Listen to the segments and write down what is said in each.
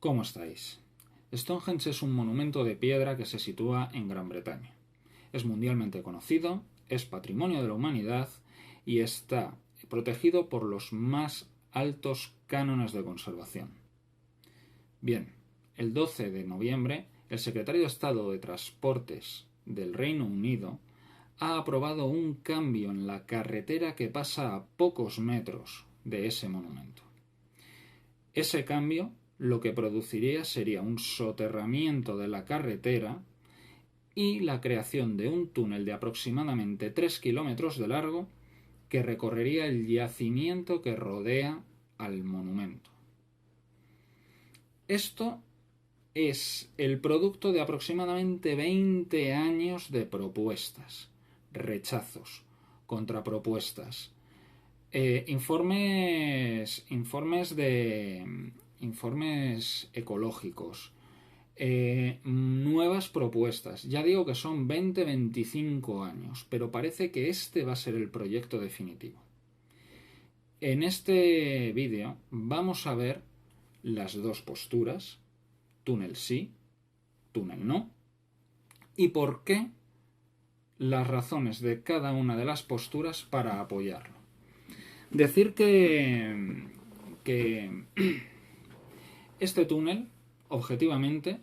¿Cómo estáis? Stonehenge es un monumento de piedra que se sitúa en Gran Bretaña. Es mundialmente conocido, es patrimonio de la humanidad y está protegido por los más altos cánones de conservación. Bien, el 12 de noviembre, el secretario de Estado de Transportes del Reino Unido ha aprobado un cambio en la carretera que pasa a pocos metros de ese monumento. Ese cambio lo que produciría sería un soterramiento de la carretera y la creación de un túnel de aproximadamente 3 kilómetros de largo que recorrería el yacimiento que rodea al monumento. Esto es el producto de aproximadamente 20 años de propuestas, rechazos, contrapropuestas, informes ecológicos, nuevas propuestas. Ya digo que son 20-25 años, pero parece que este va a ser el proyecto definitivo. En este vídeo vamos a ver las dos posturas, túnel sí, túnel no, y por qué las razones de cada una de las posturas para apoyarlo. Decir que este túnel, objetivamente,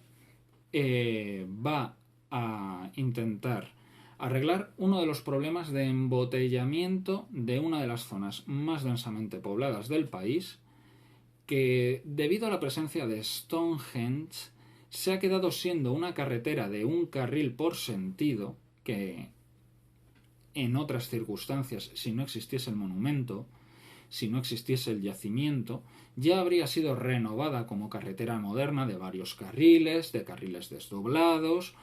va a intentar arreglar uno de los problemas de embotellamiento de una de las zonas más densamente pobladas del país, que debido a la presencia de Stonehenge se ha quedado siendo una carretera de un carril por sentido que en otras circunstancias, si no existiese el monumento, si no existiese el yacimiento, ya habría sido renovada como carretera moderna de varios carriles, de carriles desdoblados,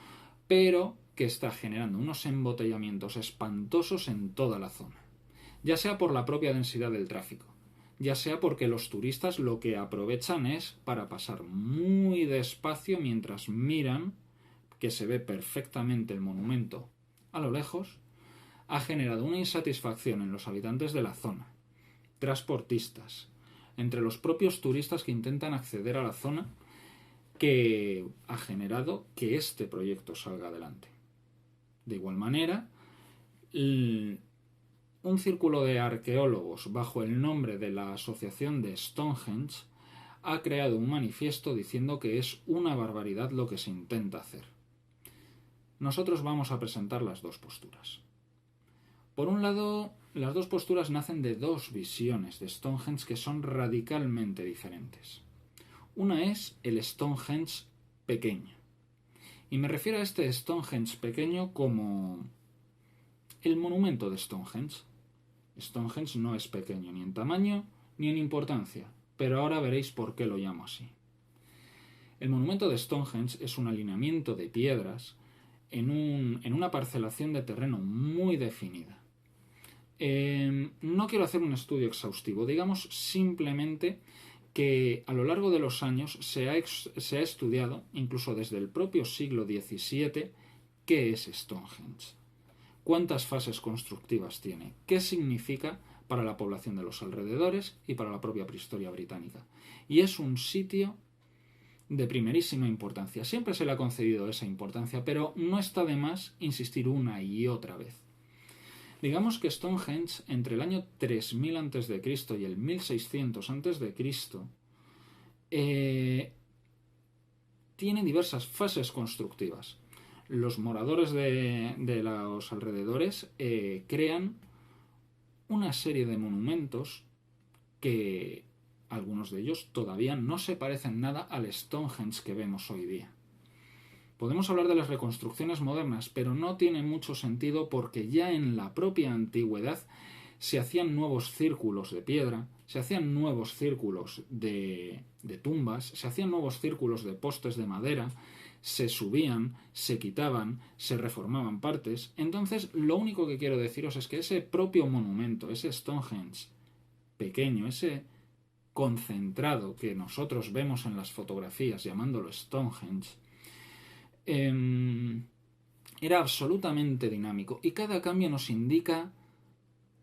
pero que está generando unos embotellamientos espantosos en toda la zona, ya sea por la propia densidad del tráfico, ya sea porque los turistas lo que aprovechan es para pasar muy despacio mientras miran que se ve perfectamente el monumento a lo lejos. Ha generado una insatisfacción en los habitantes de la zona, transportistas, entre los propios turistas que intentan acceder a la zona, que ha generado que este proyecto salga adelante. De igual manera, un círculo de arqueólogos bajo el nombre de la Asociación de Stonehenge ha creado un manifiesto diciendo que es una barbaridad lo que se intenta hacer. Nosotros vamos a presentar las dos posturas. Por un lado, las dos posturas nacen de dos visiones de Stonehenge que son radicalmente diferentes. Una es el Stonehenge pequeño. Y me refiero a este Stonehenge pequeño como el monumento de Stonehenge. Stonehenge no es pequeño ni en tamaño ni en importancia, pero ahora veréis por qué lo llamo así. El monumento de Stonehenge es un alineamiento de piedras en una parcelación de terreno muy definida. No quiero hacer un estudio exhaustivo, digamos simplemente que a lo largo de los años se ha estudiado, incluso desde el propio siglo XVII, qué es Stonehenge, cuántas fases constructivas tiene, qué significa para la población de los alrededores y para la propia prehistoria británica. Y es un sitio de primerísima importancia. Siempre se le ha concedido esa importancia, pero no está de más insistir una y otra vez. Digamos que Stonehenge, entre el año 3000 a.C. y el 1600 a.C., tiene diversas fases constructivas. Los moradores de los alrededores crean una serie de monumentos que algunos de ellos todavía no se parecen nada al Stonehenge que vemos hoy día. Podemos hablar de las reconstrucciones modernas, pero no tiene mucho sentido porque ya en la propia antigüedad se hacían nuevos círculos de piedra, se hacían nuevos círculos de tumbas, se hacían nuevos círculos de postes de madera, se subían, se quitaban, se reformaban partes. Entonces, lo único que quiero deciros es que ese propio monumento, ese Stonehenge pequeño, ese concentrado que nosotros vemos en las fotografías llamándolo Stonehenge, era absolutamente dinámico y cada cambio nos indica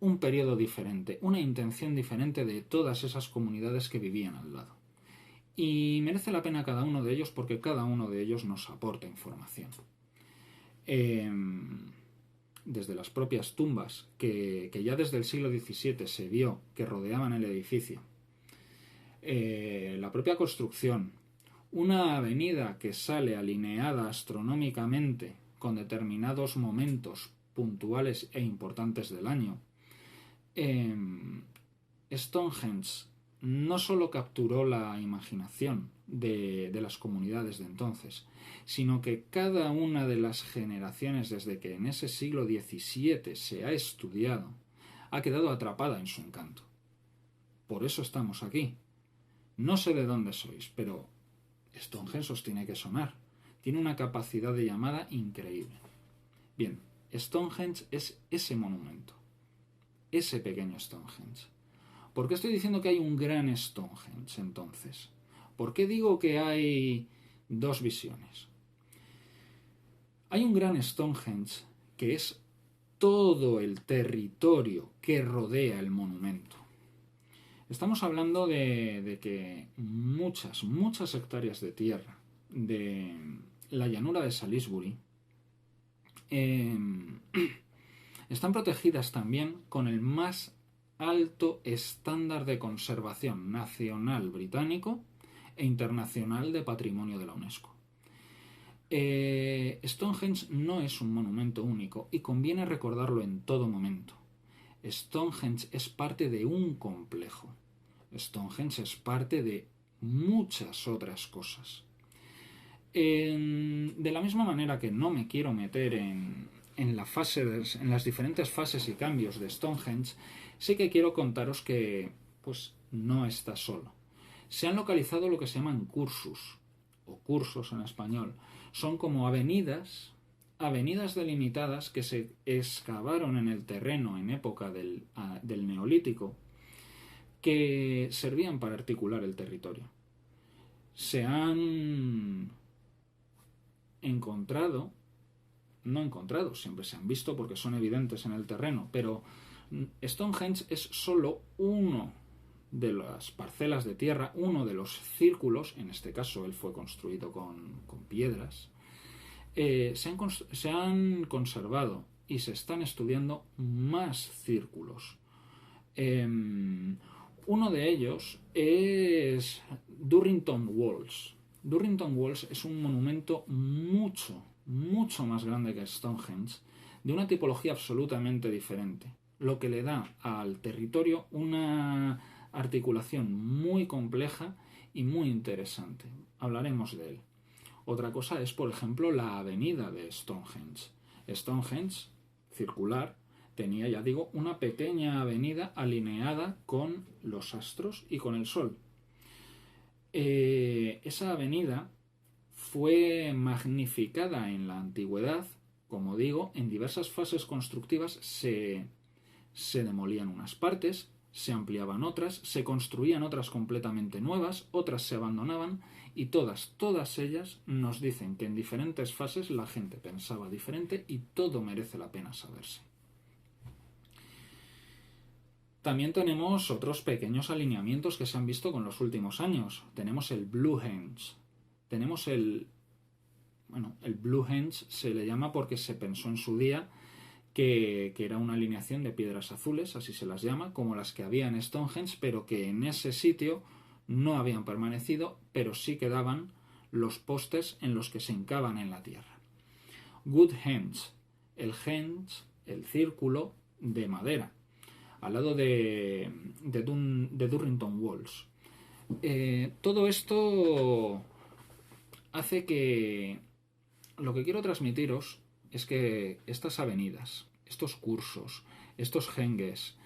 un periodo diferente, una intención diferente de todas esas comunidades que vivían al lado. Y merece la pena cada uno de ellos porque cada uno de ellos nos aporta información. Desde las propias tumbas, que ya desde el siglo XVII se vio que rodeaban el edificio, la propia construcción, una avenida que sale alineada astronómicamente con determinados momentos puntuales e importantes del año. Stonehenge no solo capturó la imaginación de las comunidades de entonces, sino que cada una de las generaciones desde que en ese siglo XVII se ha estudiado ha quedado atrapada en su encanto. Por eso estamos aquí. No sé de dónde sois, pero Stonehenge os tiene que sonar. Tiene una capacidad de llamada increíble. Bien, Stonehenge es ese monumento, ese pequeño Stonehenge. ¿Por qué estoy diciendo que hay un gran Stonehenge entonces? ¿Por qué digo que hay dos visiones? Hay un gran Stonehenge que es todo el territorio que rodea el monumento. Estamos hablando de que muchas hectáreas de tierra de la llanura de Salisbury están protegidas también con el más alto estándar de conservación nacional británico e internacional de patrimonio de la UNESCO. Stonehenge no es un monumento único y conviene recordarlo en todo momento. Stonehenge es parte de un complejo. Stonehenge es parte de muchas otras cosas. De la misma manera que no me quiero meter en las diferentes fases y cambios de Stonehenge, sí que quiero contaros que pues no está solo. Se han localizado lo que se llaman cursus, o cursos en español. Son como avenidas delimitadas que se excavaron en el terreno en época del Neolítico, que servían para articular el territorio. Se han siempre se han visto porque son evidentes en el terreno, pero Stonehenge es solo uno de las parcelas de tierra, uno de los círculos, en este caso él fue construido con piedras, se han conservado y se están estudiando más círculos. Uno de ellos es Durrington Walls. Durrington Walls es un monumento mucho más grande que Stonehenge, de una tipología absolutamente diferente, lo que le da al territorio una articulación muy compleja y muy interesante. Hablaremos de él. Otra cosa es, por ejemplo, la avenida de Stonehenge. Stonehenge, circular, tenía, ya digo, una pequeña avenida alineada con los astros y con el sol. Esa avenida fue magnificada en la antigüedad, como digo, en diversas fases constructivas se demolían unas partes, se ampliaban otras, se construían otras completamente nuevas, otras se abandonaban y todas ellas nos dicen que en diferentes fases la gente pensaba diferente y todo merece la pena saberse. También tenemos otros pequeños alineamientos que se han visto con los últimos años. Tenemos el Bluehenge. Tenemos el Bluehenge se le llama porque se pensó en su día que era una alineación de piedras azules, así se las llama, como las que había en Stonehenge, pero que en ese sitio no habían permanecido, pero sí quedaban los postes en los que se hincaban en la tierra. Woodhenge, el henge, el círculo de madera, al lado de Durrington Walls. Todo esto hace que lo que quiero transmitiros es que estas avenidas, estos cursos, estos henges,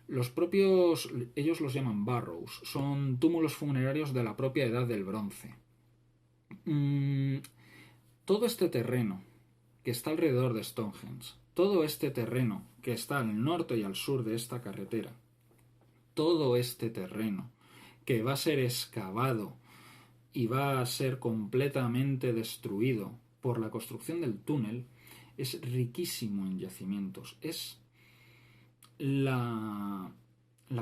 los propios, ellos los llaman barrows, son túmulos funerarios de la propia edad del bronce. Todo este terreno que está alrededor de Stonehenge, todo este terreno que está al norte y al sur de esta carretera, todo este terreno que va a ser excavado y va a ser completamente destruido por la construcción del túnel, es riquísimo en yacimientos. Es la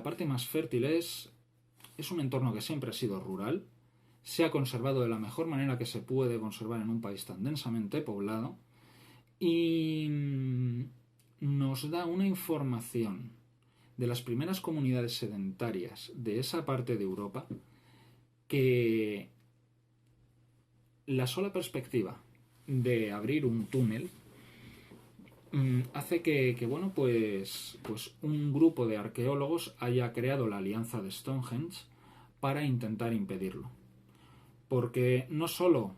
parte más fértil, es es un entorno que siempre ha sido rural, se ha conservado de la mejor manera que se puede conservar en un país tan densamente poblado y nos da una información de las primeras comunidades sedentarias de esa parte de Europa que la sola perspectiva de abrir un túnel hace que bueno, pues un grupo de arqueólogos haya creado la alianza de Stonehenge para intentar impedirlo. Porque no solo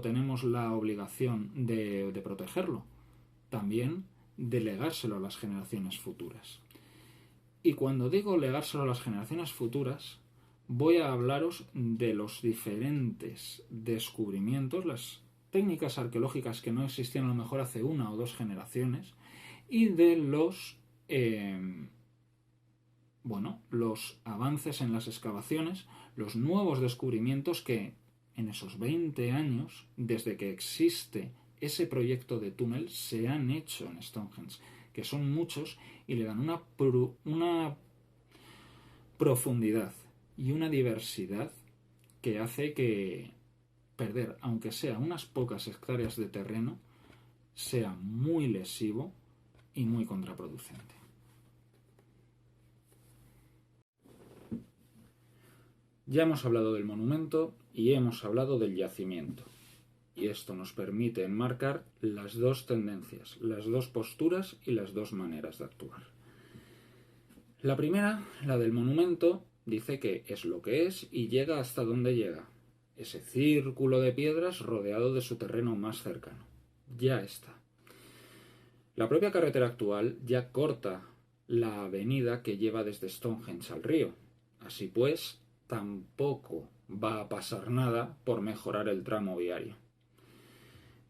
tenemos la obligación de protegerlo, también de legárselo a las generaciones futuras. Y cuando digo legárselo a las generaciones futuras, voy a hablaros de los diferentes descubrimientos, las técnicas arqueológicas que no existían a lo mejor hace 1 o 2 generaciones, y de los los avances en las excavaciones, los nuevos descubrimientos que en esos 20 años, desde que existe ese proyecto de túnel, se han hecho en Stonehenge, que son muchos y le dan una profundidad y una diversidad que hace que perder, aunque sea unas pocas hectáreas de terreno, sea muy lesivo y muy contraproducente. Ya hemos hablado del monumento y hemos hablado del yacimiento. Y esto nos permite enmarcar las dos tendencias, las dos posturas y las dos maneras de actuar. La primera, la del monumento, dice que es lo que es y llega hasta donde llega. Ese círculo de piedras rodeado de su terreno más cercano. Ya está. La propia carretera actual ya corta la avenida que lleva desde Stonehenge al río. Así pues, tampoco va a pasar nada por mejorar el tramo viario.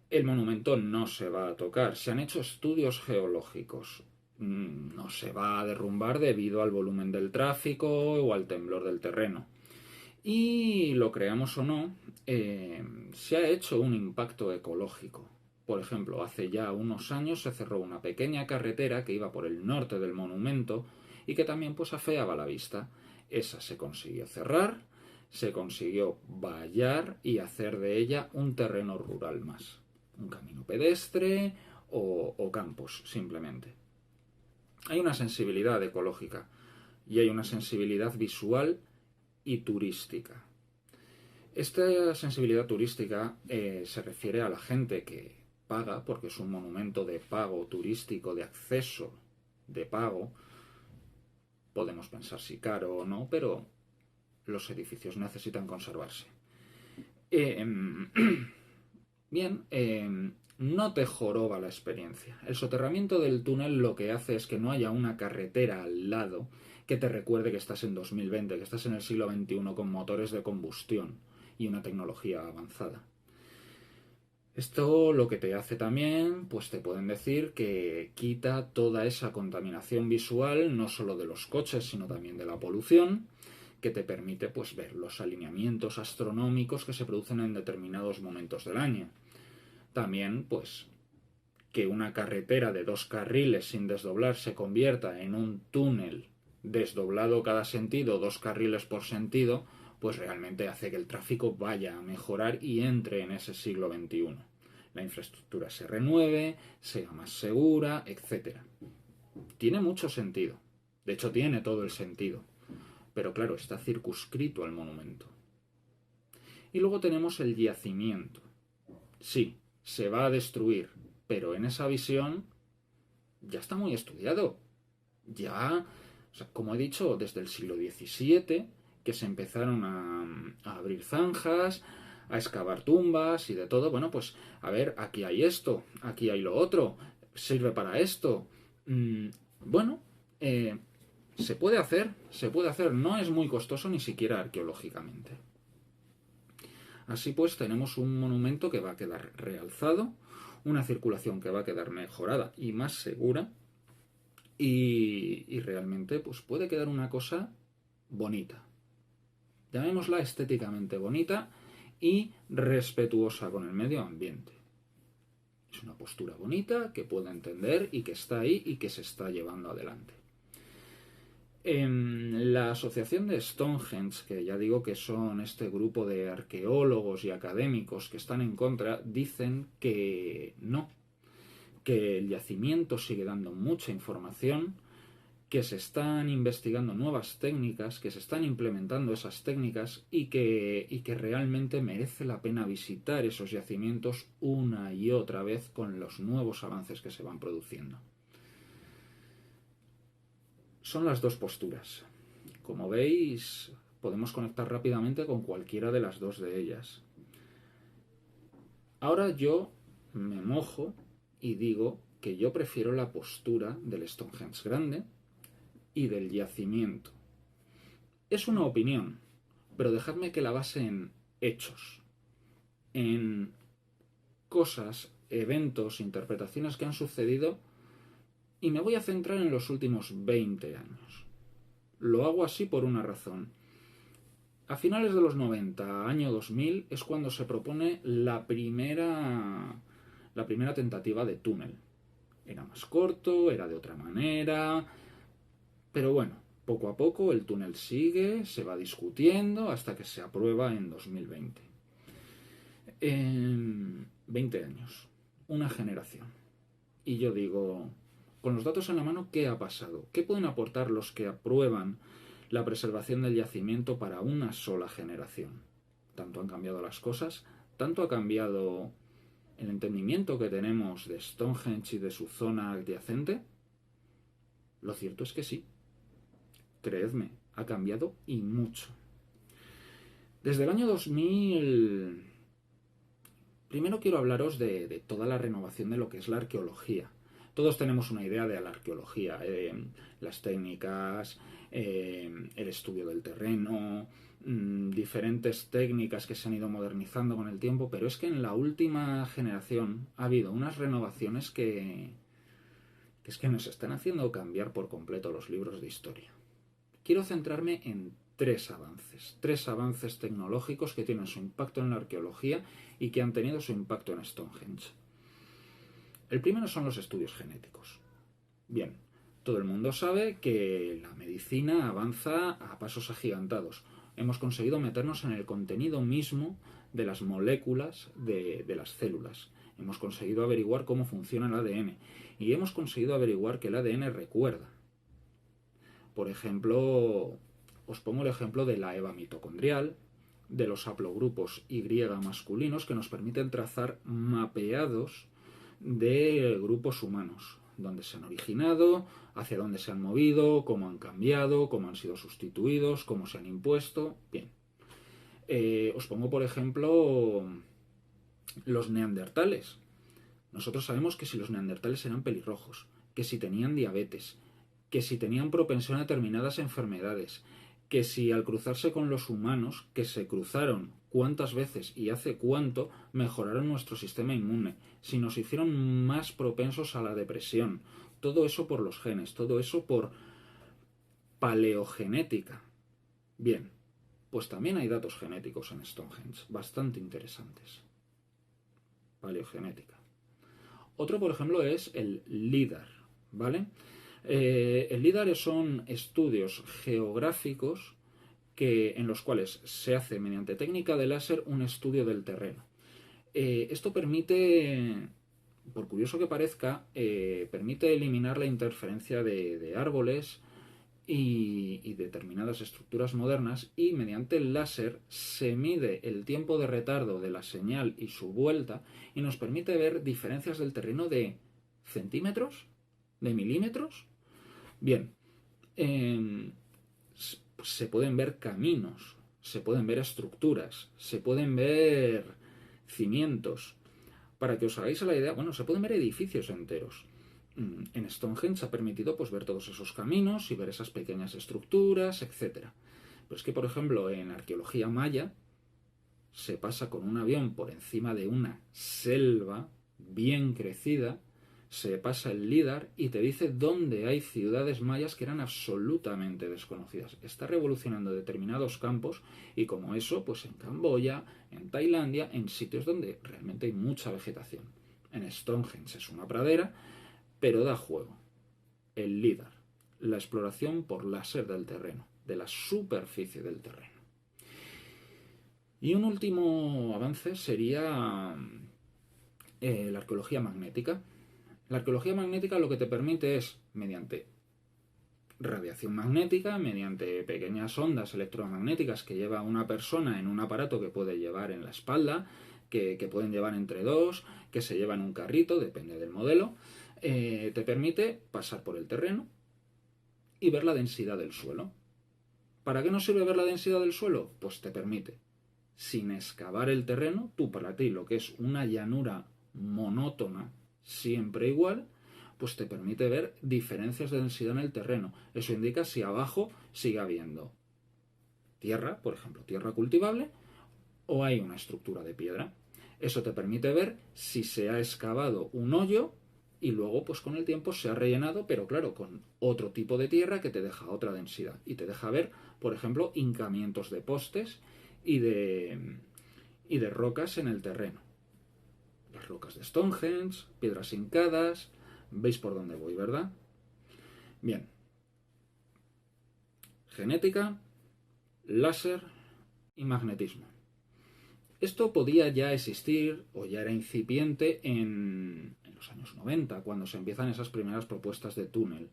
El monumento no se va a tocar. Se han hecho estudios geológicos. No se va a derrumbar debido al volumen del tráfico o al temblor del terreno. Y lo creamos o no, se ha hecho un impacto ecológico. Por ejemplo, hace ya unos años se cerró una pequeña carretera que iba por el norte del monumento y que también pues afeaba la vista. Esa se consiguió cerrar, se consiguió vallar y hacer de ella un terreno rural más. Un camino pedestre o campos, simplemente. Hay una sensibilidad ecológica y hay una sensibilidad visual y turística. Esta sensibilidad turística se refiere a la gente que paga, porque es un monumento de pago turístico, de acceso de pago. Podemos pensar si caro o no, pero los edificios necesitan conservarse. No te joroba la experiencia. El soterramiento del túnel lo que hace es que no haya una carretera al lado que te recuerde que estás en 2020, que estás en el siglo XXI con motores de combustión y una tecnología avanzada. Esto lo que te hace también, pues te pueden decir que quita toda esa contaminación visual, no solo de los coches, sino también de la polución, que te permite pues ver los alineamientos astronómicos que se producen en determinados momentos del año. También, pues, que una carretera de 2 carriles sin desdoblar se convierta en un túnel desdoblado cada sentido, 2 carriles por sentido, pues realmente hace que el tráfico vaya a mejorar y entre en ese siglo XXI. La infraestructura se renueve, sea más segura, etc. Tiene mucho sentido. De hecho, tiene todo el sentido. Pero claro, está circunscrito al monumento. Y luego tenemos el yacimiento. Sí, se va a destruir, pero en esa visión ya está muy estudiado. Ya, o sea, como he dicho, desde el siglo XVII, que se empezaron a abrir zanjas, a excavar tumbas y de todo. Bueno, pues, a ver, aquí hay esto, aquí hay lo otro, sirve para esto. Se puede hacer, no es muy costoso ni siquiera arqueológicamente. Así pues, tenemos un monumento que va a quedar realzado, una circulación que va a quedar mejorada y más segura, y realmente pues puede quedar una cosa bonita. Llamémosla estéticamente bonita y respetuosa con el medio ambiente. Es una postura bonita que puedo entender y que está ahí y que se está llevando adelante. La asociación de Stonehenge, que ya digo que son este grupo de arqueólogos y académicos que están en contra, dicen que no, que el yacimiento sigue dando mucha información, que se están investigando nuevas técnicas, que se están implementando esas técnicas y que realmente merece la pena visitar esos yacimientos una y otra vez con los nuevos avances que se van produciendo. Son las dos posturas. Como veis, podemos conectar rápidamente con cualquiera de las dos de ellas. Ahora yo me mojo y digo que yo prefiero la postura del Stonehenge grande y del yacimiento. Es una opinión, pero dejadme que la base en hechos, en cosas, eventos, interpretaciones que han sucedido, y me voy a centrar en los últimos 20 años. Lo hago así por una razón. A finales de los 90, año 2000, es cuando se propone la primera tentativa de túnel. Era más corto, era de otra manera, pero bueno, poco a poco el túnel sigue, se va discutiendo hasta que se aprueba en 2020. 20 años, una generación. Y yo digo, con los datos en la mano, ¿qué ha pasado? ¿Qué pueden aportar los que aprueban la preservación del yacimiento para una sola generación? Tanto han cambiado las cosas, tanto ha cambiado el entendimiento que tenemos de Stonehenge y de su zona adyacente. Lo cierto es que sí. Creedme, ha cambiado y mucho. Desde el año 2000... Primero quiero hablaros de toda la renovación de lo que es la arqueología. Todos tenemos una idea de la arqueología, las técnicas, el estudio del terreno, diferentes técnicas que se han ido modernizando con el tiempo, pero es que en la última generación ha habido unas renovaciones que es que nos están haciendo cambiar por completo los libros de historia. Quiero centrarme en tres avances tecnológicos que tienen su impacto en la arqueología y que han tenido su impacto en Stonehenge. El primero son los estudios genéticos. Bien, todo el mundo sabe que la medicina avanza a pasos agigantados. Hemos conseguido meternos en el contenido mismo de las moléculas de las células. Hemos conseguido averiguar cómo funciona el ADN y hemos conseguido averiguar que el ADN recuerda. Por ejemplo, os pongo el ejemplo de la EVA mitocondrial, de los haplogrupos Y masculinos que nos permiten trazar mapeados de grupos humanos, dónde se han originado, hacia dónde se han movido, cómo han cambiado, cómo han sido sustituidos, cómo se han impuesto. Bien. Os pongo, por ejemplo, los neandertales. Nosotros sabemos que si los neandertales eran pelirrojos, que si tenían diabetes, que si tenían propensión a determinadas enfermedades, que si al cruzarse con los humanos, que se cruzaron cuántas veces y hace cuánto, mejoraron nuestro sistema inmune, si nos hicieron más propensos a la depresión. Todo eso por los genes, todo eso por paleogenética. Bien, pues también hay datos genéticos en Stonehenge, bastante interesantes. Paleogenética. Otro, por ejemplo, es el LIDAR, ¿vale? El LIDAR son estudios geográficos en los cuales se hace mediante técnica de láser un estudio del terreno. Esto permite, por curioso que parezca, permite eliminar la interferencia de árboles y determinadas estructuras modernas, y mediante el láser se mide el tiempo de retardo de la señal y su vuelta y nos permite ver diferencias del terreno de centímetros, de milímetros. Bien, se pueden ver caminos, se pueden ver estructuras, se pueden ver cimientos. Para que os hagáis la idea, bueno, se pueden ver edificios enteros. En Stonehenge ha permitido pues ver todos esos caminos y ver esas pequeñas estructuras, etc. Pero es que, por ejemplo, en arqueología maya se pasa con un avión por encima de una selva bien crecida, se pasa el LIDAR y te dice dónde hay ciudades mayas que eran absolutamente desconocidas. Está revolucionando determinados campos y como eso, pues en Camboya, en Tailandia, en sitios donde realmente hay mucha vegetación. En Stonehenge es una pradera, pero da juego. El LIDAR, la exploración por láser del terreno, de la superficie del terreno. Y un último avance sería la arqueología magnética. La arqueología magnética lo que te permite es, mediante radiación magnética, mediante pequeñas ondas electromagnéticas que lleva una persona en un aparato que puede llevar en la espalda, que pueden llevar entre dos, que se lleva en un carrito, depende del modelo, te permite pasar por el terreno y ver la densidad del suelo. ¿Para qué nos sirve ver la densidad del suelo? Pues te permite, sin excavar el terreno, tú para ti lo que es una llanura monótona, siempre igual, pues te permite ver diferencias de densidad en el terreno. Eso indica si abajo sigue habiendo tierra, por ejemplo, tierra cultivable, o hay una estructura de piedra. Eso te permite ver si se ha excavado un hoyo y luego pues con el tiempo se ha rellenado, pero claro, con otro tipo de tierra que te deja otra densidad y te deja ver, por ejemplo, hincamientos de postes y de rocas en el terreno. Las rocas de Stonehenge, piedras hincadas. ¿Veis por dónde voy, verdad? Bien. Genética, láser y magnetismo. Esto podía ya existir o ya era incipiente en los años 90, cuando se empiezan esas primeras propuestas de túnel.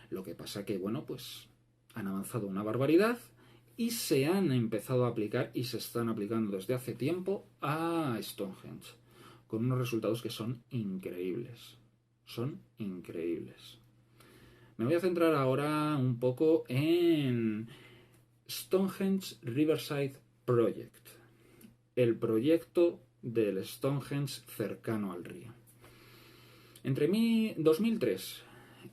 Lo que pasa que, bueno, pues han avanzado una barbaridad y se han empezado a aplicar y se están aplicando desde hace tiempo a Stonehenge, con unos resultados que son increíbles. Son increíbles. Me voy a centrar ahora un poco en Stonehenge Riverside Project, el proyecto del Stonehenge cercano al río. Entre 2003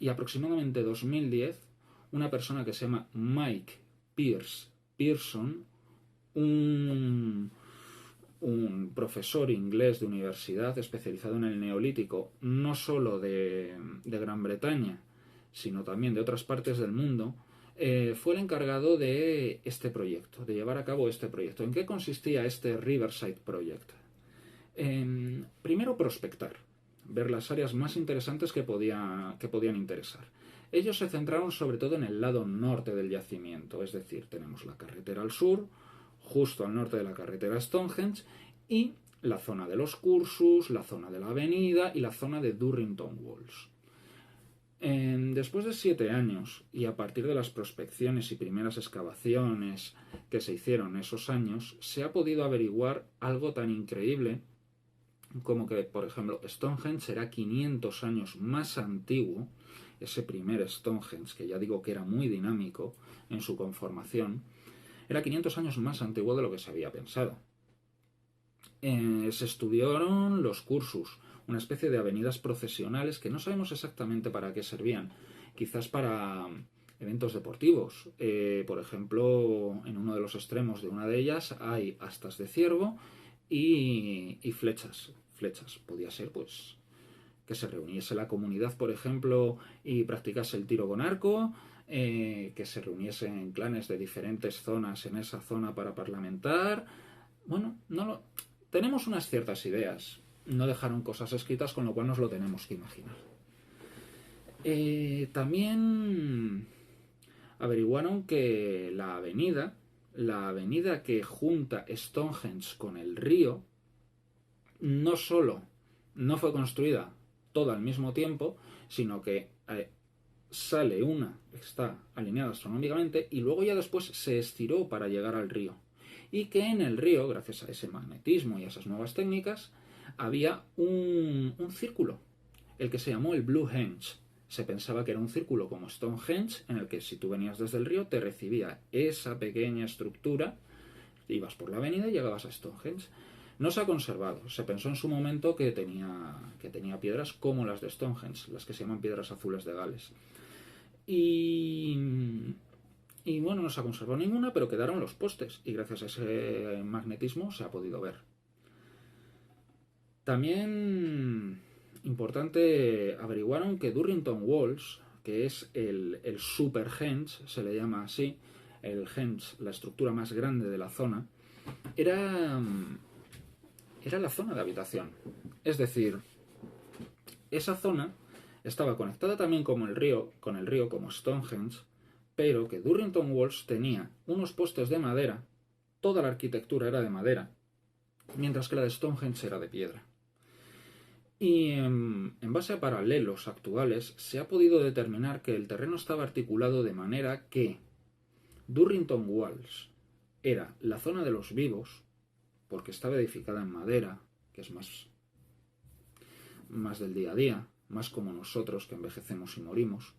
y aproximadamente 2010, una persona que se llama Mike Pearson, un profesor inglés de universidad especializado en el neolítico, no solo de Gran Bretaña, sino también de otras partes del mundo, fue el encargado de este proyecto, de llevar a cabo este proyecto. ¿En qué consistía este Riverside Project? Primero, prospectar, ver las áreas más interesantes que podían interesar. Ellos se centraron sobre todo en el lado norte del yacimiento, es decir, tenemos la carretera al sur, justo al norte de la carretera Stonehenge, y la zona de los cursus, la zona de la avenida y la zona de Durrington Walls. Después de 7 años y a partir de las prospecciones y primeras excavaciones que se hicieron esos años, se ha podido averiguar algo tan increíble como que, por ejemplo, Stonehenge era 500 años más antiguo, ese primer Stonehenge, que ya digo que era muy dinámico en su conformación, era 500 años más antiguo de lo que se había pensado. Se estudiaron los cursus, una especie de avenidas procesionales que no sabemos exactamente para qué servían, quizás para eventos deportivos. Por ejemplo, en uno de los extremos de una de ellas hay astas de ciervo y flechas. Podía ser, pues, que se reuniese la comunidad, por ejemplo, y practicase el tiro con arco, que se reuniesen clanes de diferentes zonas en esa zona para parlamentar. Bueno, tenemos unas ciertas ideas. No dejaron cosas escritas, con lo cual nos lo tenemos que imaginar. También averiguaron que la avenida que junta Stonehenge con el río, no solo no fue construida toda al mismo tiempo, sino que sale una, está alineada astronómicamente, y luego ya después se estiró para llegar al río. Y que en el río, gracias a ese magnetismo y a esas nuevas técnicas, había un círculo, el que se llamó el Blue Henge. Se pensaba que era un círculo como Stonehenge, en el que si tú venías desde el río te recibía esa pequeña estructura, ibas por la avenida y llegabas a Stonehenge. No se ha conservado. Se pensó en su momento que tenía piedras como las de Stonehenge, las que se llaman piedras azules de Gales. Y bueno, no se ha conservado ninguna, pero quedaron los postes y gracias a ese magnetismo se ha podido ver. También importante, averiguaron que Durrington Walls, que es el super henge, se le llama así, el henge, la estructura más grande de la zona, era la zona de habitación. Es decir, esa zona estaba conectada también con el río como Stonehenge, pero que Durrington Walls tenía unos postes de madera, toda la arquitectura era de madera, mientras que la de Stonehenge era de piedra. Y en base a paralelos actuales se ha podido determinar que el terreno estaba articulado de manera que Durrington Walls era la zona de los vivos, porque estaba edificada en madera, que es más del día a día, más como nosotros que envejecemos y morimos,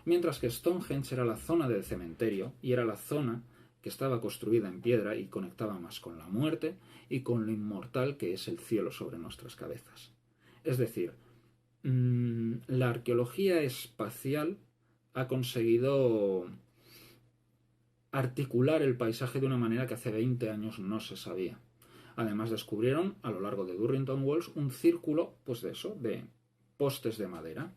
mientras que Stonehenge era la zona del cementerio y era la zona que estaba construida en piedra y conectaba más con la muerte y con lo inmortal que es el cielo sobre nuestras cabezas. Es decir, la arqueología espacial ha conseguido articular el paisaje de una manera que hace 20 años no se sabía. Además descubrieron a lo largo de Durrington Walls un círculo, pues de eso, de postes de madera.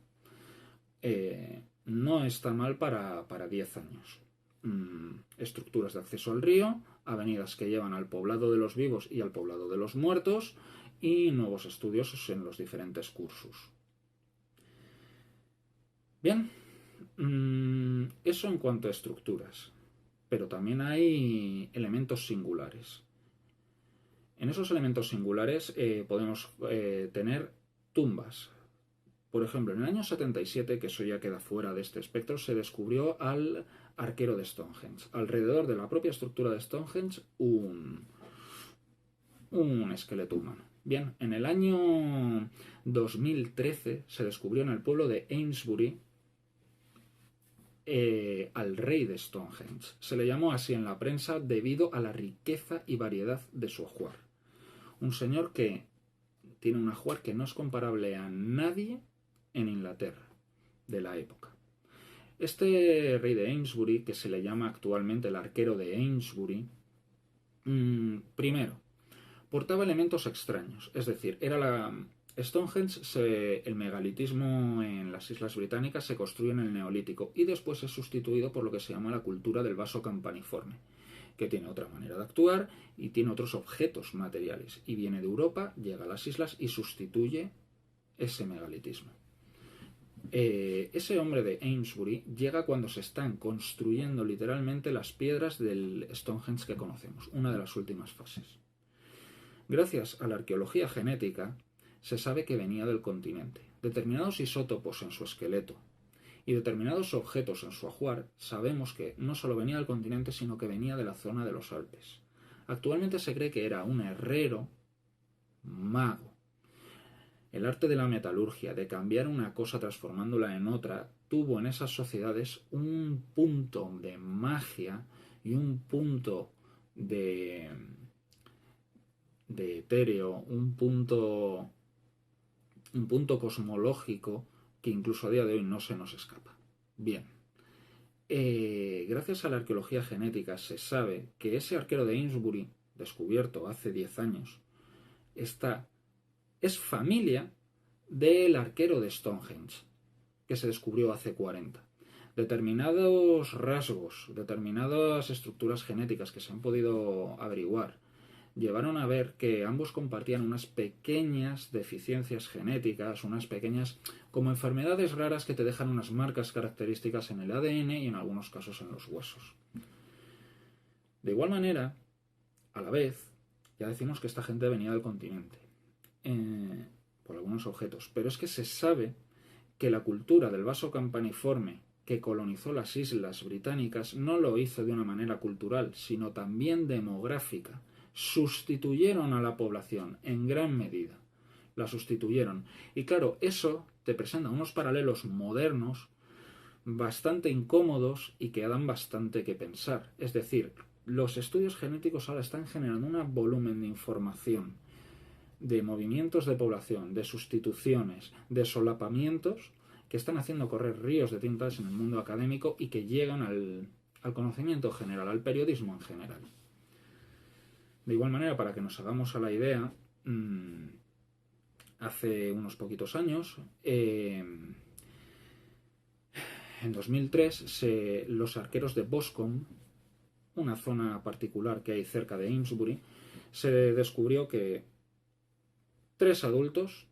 No está mal para 10 años. Estructuras de acceso al río, avenidas que llevan al poblado de los vivos y al poblado de los muertos, y nuevos estudios en los diferentes cursos. Bien, eso en cuanto a estructuras, pero también hay elementos singulares. En esos elementos singulares podemos tener tumbas. Por ejemplo, en el año 77, que eso ya queda fuera de este espectro, se descubrió al arquero de Stonehenge. Alrededor de la propia estructura de Stonehenge, un esqueleto humano. Bien, en el año 2013 se descubrió en el pueblo de Amesbury al rey de Stonehenge. Se le llamó así en la prensa debido a la riqueza y variedad de su ajuar. Un señor que tiene un ajuar que no es comparable a nadie en Inglaterra de la época. Este rey de Amesbury, que se le llama actualmente el arquero de Amesbury, primero, portaba elementos extraños, es decir, era la Stonehenge, el megalitismo en las Islas Británicas se construye en el Neolítico y después es sustituido por lo que se llama la cultura del vaso campaniforme, que tiene otra manera de actuar y tiene otros objetos materiales, y viene de Europa, llega a las islas y sustituye ese megalitismo. Ese hombre de Amesbury llega cuando se están construyendo literalmente las piedras del Stonehenge que conocemos, una de las últimas fases. Gracias a la arqueología genética, se sabe que venía del continente. Determinados isótopos en su esqueleto y determinados objetos en su ajuar, sabemos que no solo venía del continente, sino que venía de la zona de los Alpes. Actualmente se cree que era un herrero mago. El arte de la metalurgia, de cambiar una cosa transformándola en otra, tuvo en esas sociedades un punto de magia y un punto de etéreo, un punto cosmológico que incluso a día de hoy no se nos escapa. Bien, gracias a la arqueología genética se sabe que ese arquero de Amesbury, descubierto hace 10 años, es familia del arquero de Stonehenge, que se descubrió hace 40. Determinados rasgos, determinadas estructuras genéticas que se han podido averiguar, llevaron a ver que ambos compartían unas pequeñas deficiencias genéticas, unas pequeñas como enfermedades raras que te dejan unas marcas características en el ADN y en algunos casos en los huesos. De igual manera, a la vez, ya decimos que esta gente venía del continente, por algunos objetos, pero es que se sabe que la cultura del vaso campaniforme que colonizó las islas británicas no lo hizo de una manera cultural, sino también demográfica. Sustituyeron a la población en gran medida. La sustituyeron. Y claro, eso te presenta unos paralelos modernos bastante incómodos y que dan bastante que pensar. Es decir, los estudios genéticos ahora están generando un volumen de información, de movimientos de población, de sustituciones, de solapamientos, que están haciendo correr ríos de tintas en el mundo académico y que llegan al conocimiento general, al periodismo en general. De igual manera, para que nos hagamos a la idea, hace unos poquitos años, en 2003, los arqueros de Boscombe, una zona particular que hay cerca de Amesbury, se descubrió que 3 adultos,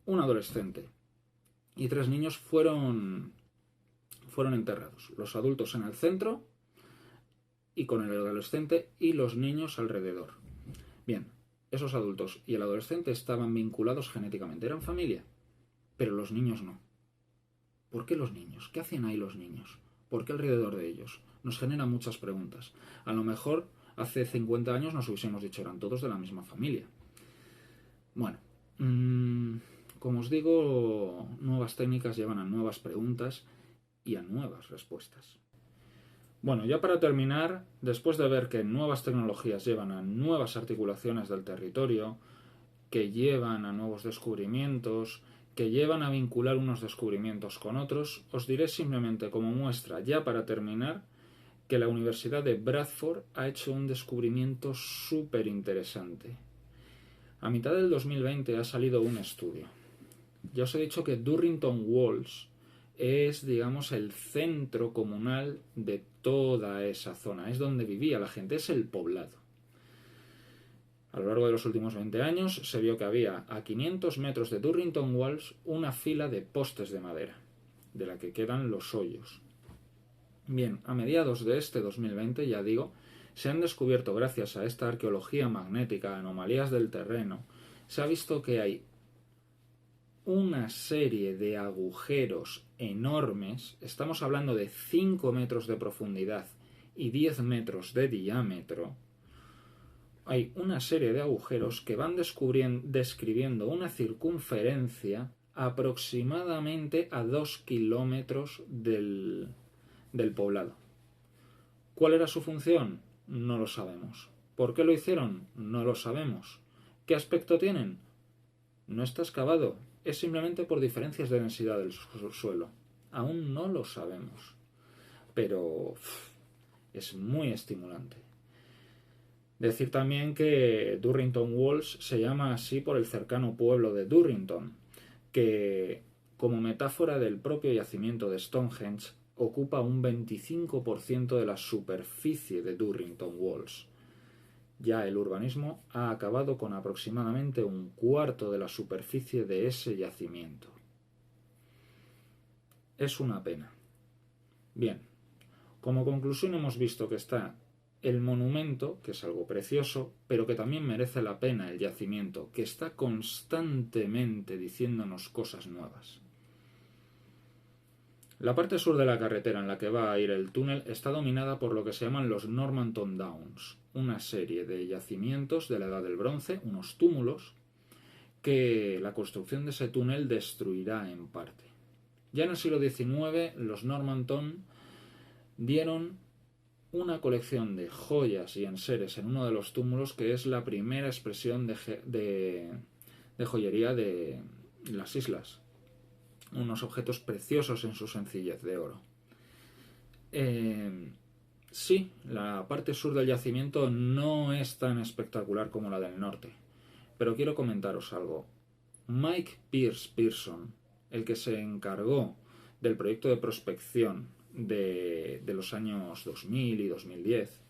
un adolescente y 3 niños fueron enterrados. Los adultos en el centro y con el adolescente y los niños alrededor. Bien, esos adultos y el adolescente estaban vinculados genéticamente, eran familia, pero los niños no. ¿Por qué los niños? ¿Qué hacían ahí los niños? ¿Por qué alrededor de ellos? Nos genera muchas preguntas. A lo mejor hace 50 años nos hubiésemos dicho eran todos de la misma familia. Bueno, como os digo, nuevas técnicas llevan a nuevas preguntas y a nuevas respuestas. Bueno, ya para terminar, después de ver que nuevas tecnologías llevan a nuevas articulaciones del territorio, que llevan a nuevos descubrimientos, que llevan a vincular unos descubrimientos con otros, os diré simplemente como muestra, ya para terminar, que la Universidad de Bradford ha hecho un descubrimiento súper interesante. A mitad del 2020 ha salido un estudio. Ya os he dicho que Durrington Walls es, digamos, el centro comunal de toda esa zona. Es donde vivía la gente, es el poblado. A lo largo de los últimos 20 años se vio que había a 500 metros de Durrington Walls una fila de postes de madera, de la que quedan los hoyos. Bien, a mediados de este 2020, ya digo, se han descubierto, gracias a esta arqueología magnética, anomalías del terreno, se ha visto que hay una serie de agujeros enormes, estamos hablando de 5 metros de profundidad y 10 metros de diámetro. Hay una serie de agujeros que van describiendo una circunferencia aproximadamente a 2 kilómetros del poblado. ¿Cuál era su función? No lo sabemos. ¿Por qué lo hicieron? No lo sabemos. ¿Qué aspecto tienen? No está excavado. Es simplemente por diferencias de densidad del suelo. Aún no lo sabemos. Pero es muy estimulante. Decir también que Durrington Walls se llama así por el cercano pueblo de Durrington, que, como metáfora del propio yacimiento de Stonehenge, ocupa un 25% de la superficie de Durrington Walls. Ya el urbanismo ha acabado con aproximadamente un cuarto de la superficie de ese yacimiento. Es una pena. Bien, como conclusión hemos visto que está el monumento, que es algo precioso, pero que también merece la pena el yacimiento, que está constantemente diciéndonos cosas nuevas. La parte sur de la carretera en la que va a ir el túnel está dominada por lo que se llaman los Normanton Downs, una serie de yacimientos de la Edad del Bronce, unos túmulos, que la construcción de ese túnel destruirá en parte. Ya en el siglo XIX, los Normanton dieron una colección de joyas y enseres en uno de los túmulos que es la primera expresión de joyería de las islas. Unos objetos preciosos en su sencillez de oro. Sí, la parte sur del yacimiento no es tan espectacular como la del norte, pero quiero comentaros algo. Mike Pearson, el que se encargó del proyecto de prospección de los años 2000 y 2010,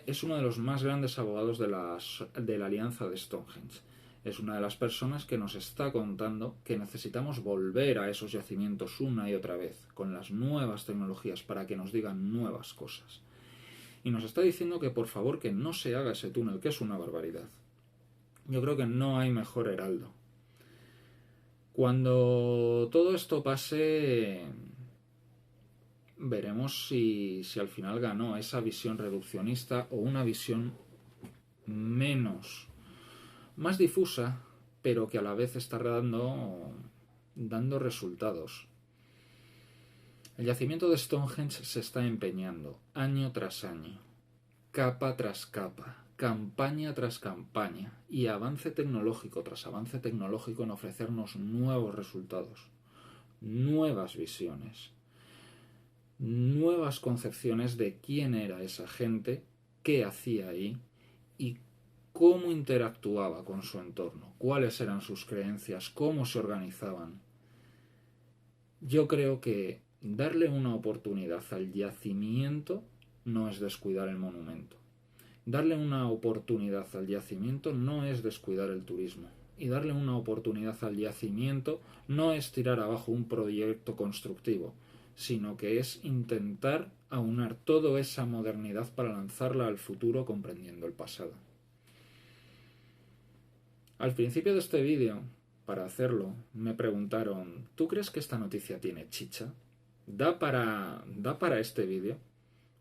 es uno de los más grandes abogados de la alianza de Stonehenge. Es una de las personas que nos está contando que necesitamos volver a esos yacimientos una y otra vez, con las nuevas tecnologías, para que nos digan nuevas cosas. Y nos está diciendo que por favor que no se haga ese túnel, que es una barbaridad. Yo creo que no hay mejor heraldo. Cuando todo esto pase, veremos si al final ganó esa visión reduccionista o una visión más difusa, pero que a la vez está dando resultados. El yacimiento de Stonehenge se está empeñando, año tras año, capa tras capa, campaña tras campaña y avance tecnológico tras avance tecnológico en ofrecernos nuevos resultados, nuevas visiones, nuevas concepciones de quién era esa gente, qué hacía ahí y cómo interactuaba con su entorno, cuáles eran sus creencias, cómo se organizaban. Yo creo que darle una oportunidad al yacimiento no es descuidar el monumento. Darle una oportunidad al yacimiento no es descuidar el turismo. y darle una oportunidad al yacimiento no es tirar abajo un proyecto constructivo, sino que es intentar aunar toda esa modernidad para lanzarla al futuro comprendiendo el pasado. Al principio de este vídeo, para hacerlo, me preguntaron: ¿tú crees que esta noticia tiene chicha? ¿Da para este vídeo?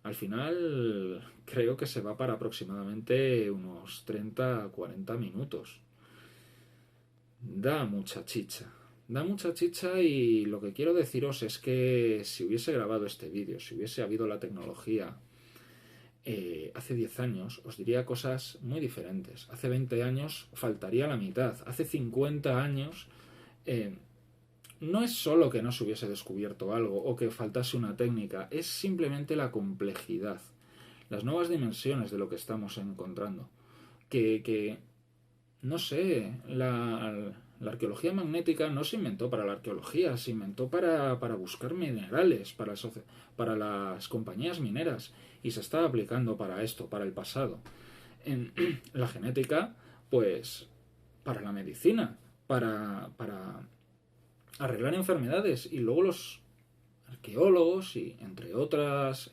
Al final creo que se va para aproximadamente unos 30 a 40 minutos. Da mucha chicha. Da mucha chicha, y lo que quiero deciros es que si hubiese grabado este vídeo, si hubiese habido la tecnología hace 10 años, os diría cosas muy diferentes. Hace 20 años faltaría la mitad. Hace 50 años no es solo que no se hubiese descubierto algo o que faltase una técnica, es simplemente la complejidad, las nuevas dimensiones de lo que estamos encontrando. Que no sé, la arqueología magnética no se inventó para la arqueología, se inventó para buscar minerales, para las compañías mineras, y se está aplicando para esto, para el pasado. En la genética, pues, para la medicina, para arreglar enfermedades, y luego los arqueólogos y entre otras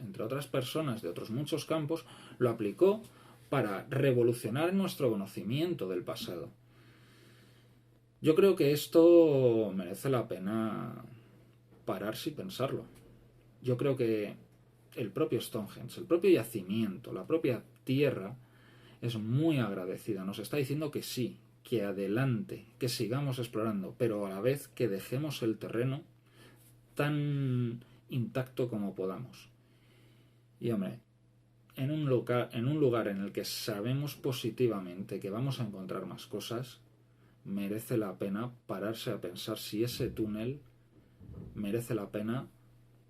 personas de otros muchos campos lo aplicó para revolucionar nuestro conocimiento del pasado. Yo creo que esto merece la pena pararse y pensarlo. Yo creo que el propio Stonehenge, el propio yacimiento, la propia tierra es muy agradecida. Nos está diciendo que sí, que adelante, que sigamos explorando, pero a la vez que dejemos el terreno tan intacto como podamos. Y hombre, en un lugar en el que sabemos positivamente que vamos a encontrar más cosas, merece la pena pararse a pensar si ese túnel merece la pena,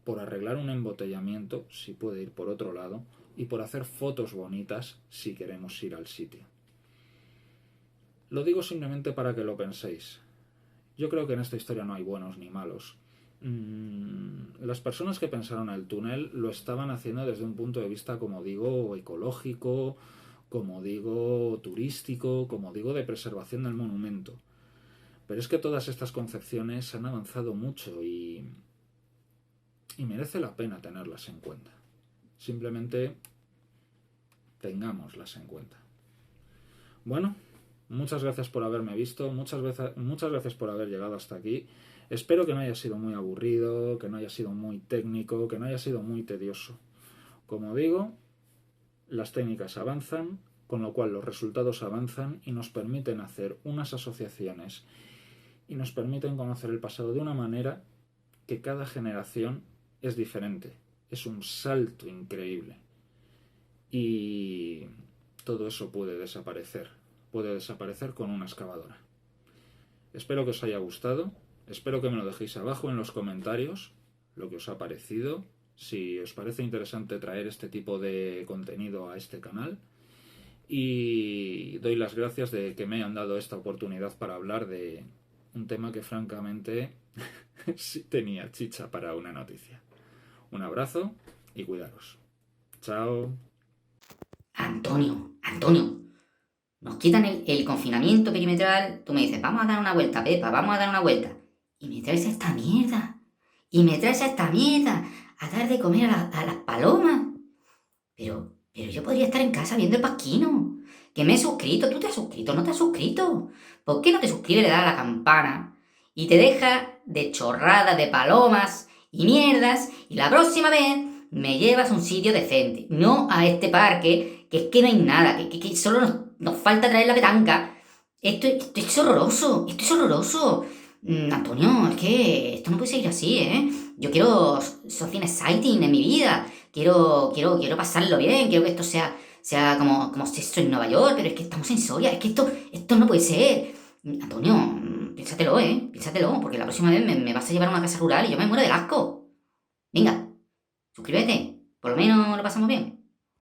por arreglar un embotellamiento, si puede ir por otro lado, y por hacer fotos bonitas si queremos ir al sitio. Lo digo simplemente para que lo penséis. Yo creo que en esta historia no hay buenos ni malos. Las personas que pensaron el túnel lo estaban haciendo desde un punto de vista, como digo, ecológico, como digo, turístico, como digo, de preservación del monumento. Pero es que todas estas concepciones han avanzado mucho y merece la pena tenerlas en cuenta. Simplemente tengámoslas en cuenta. Bueno, muchas gracias por haberme visto, muchas gracias por haber llegado hasta aquí. Espero que no haya sido muy aburrido, que no haya sido muy técnico, que no haya sido muy tedioso. Como digo, las técnicas avanzan, con lo cual los resultados avanzan y nos permiten hacer unas asociaciones y nos permiten conocer el pasado de una manera que cada generación es diferente. Es un salto increíble. Y todo eso puede desaparecer con una excavadora. Espero que os haya gustado. Espero que me lo dejéis abajo en los comentarios lo que os ha parecido, si os parece interesante traer este tipo de contenido a este canal, y doy las gracias de que me hayan dado esta oportunidad para hablar de un tema que francamente sí tenía chicha para una noticia. Un abrazo y cuidaros. Chao. Antonio, nos quitan el confinamiento perimetral, tú me dices, vamos a dar una vuelta, Pepa, vamos a dar una vuelta. Y me traes esta mierda. A dar de comer a las palomas. Pero yo podría estar en casa viendo el pasquino. Que me he suscrito. ¿Tú te has suscrito? ¿No te has suscrito? ¿Por qué no te suscribes, le das a la campana y te deja de chorradas de palomas y mierdas, y la próxima vez me llevas a un sitio decente? No a este parque, que es que no hay nada, que solo nos falta traer la petanca. Esto es horroroso, Antonio, es que esto no puede seguir así, ¿eh? Yo quiero something exciting en mi vida. Quiero pasarlo bien, quiero que esto sea como si esto en Nueva York, pero es que estamos en Soria, es que esto no puede ser. Antonio, piénsatelo, piénsatelo, porque la próxima vez me vas a llevar a una casa rural y yo me muero del asco. Venga, suscríbete, por lo menos lo pasamos bien.